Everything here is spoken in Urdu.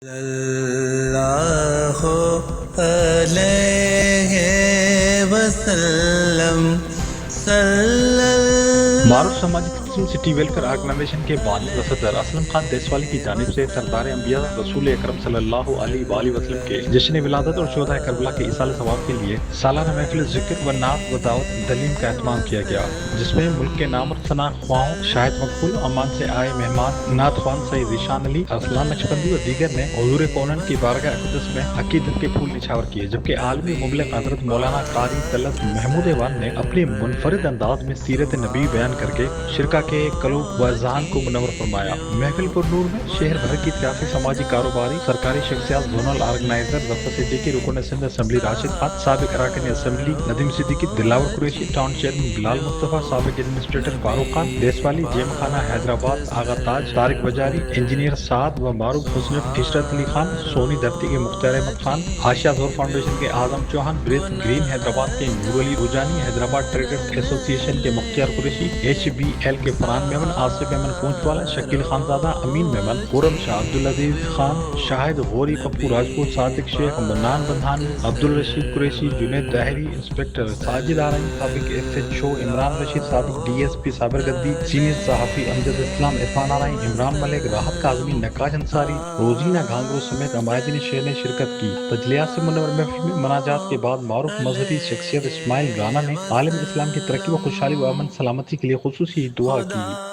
اللہ علیہ وسلم معروف سماجی تنظیم سٹی ویلفیئر آرگنائزیشن کے بانی و صدر اسلم خان دیسوالی کی جانب سے سردار انبیاء رسول اکرم صلی اللہ علیہ وآلہ وسلم کے جشن ولادت اور شہدائے کربلا کے ایصال ثواب کے لیے سالانہ محفل ذکر و نعت و دعوت تعلیم کا اہتمام کیا گیا، جس میں ملک کے نامور ثنا خواہوں، شاہد مقبول، عمان سے آئے مہمان، نعت خوان سید ذیشان علی، ارسلان نقشبندی و دیگر نے حضور کونن کی بارگاہ اقدس میں عقیدت کے پھول نچھاور کیے، جبکہ عالمی مبلغ حضرت مولانا قاری طلعت محمود ایوان نے اپنے منفرد انداز میں سیرت نبی بیان کر کے شرکا کے قلوب و اذہان کو منور فرمایا۔ محفل پر نور میں شہر بھر کی سیاسی، سماجی، کاروباری، سرکاری شخصیات، زونل آرگنائزر ظفر صدیقی، رکن اسمبلی اسمبلی راشد خان، سابق اراکین اسمبلی ندیم صدیقی، دلاور قریشی، ٹاؤن چیئرمین بلال مصطفیٰ، سابق ایڈمنسٹریٹر فاروق خان دیسوالی، جیم خانہ حیدرآباد، آغا تاج، طارق بجاری، انجینئر سعد و معروف حسنف، عشرت علی خان، سونی دھرتی کے مختار احمد خان، آشیا زور فاؤنڈیشن کے اعظم چوہان، بریتھ گرین حیدرآباد کے نور علی روجانی، حیدرآباد ٹریڈرز ایسوسی ایشن کے مختار قریشی، ایچ بی ایل کے فرحان میمن، آصف میمن پونچھ والا، شکیل خانزادہ، امین میمن، خرم شاہ، عبدالعزیز خان، شاہد غوری، پپو راجپوت، صادق شیخ، منان بندھانی، عبدالرشید قریشی، جنید داہری، انسپکٹر ساجد آرائیں، سابق S H O Imran Rashid, سابق ڈی ایس پی صابر گدی، سینئر صحافی امجد اسلام، عرفان آرائیں، عمران ملک، راحت کاظمی، نقاش انصاری، روزینہ گانگرو سمیت عمائدین شہر نے شرکت کی۔ تجلیات سے منور محفل میں مناجات کے بعد معروف مذہبی شخصیت اسماعیل رانا نے عالم اسلام کی ترقی و خوشحالی و امن سلامتی کے لیے خصوصی دعا کی۔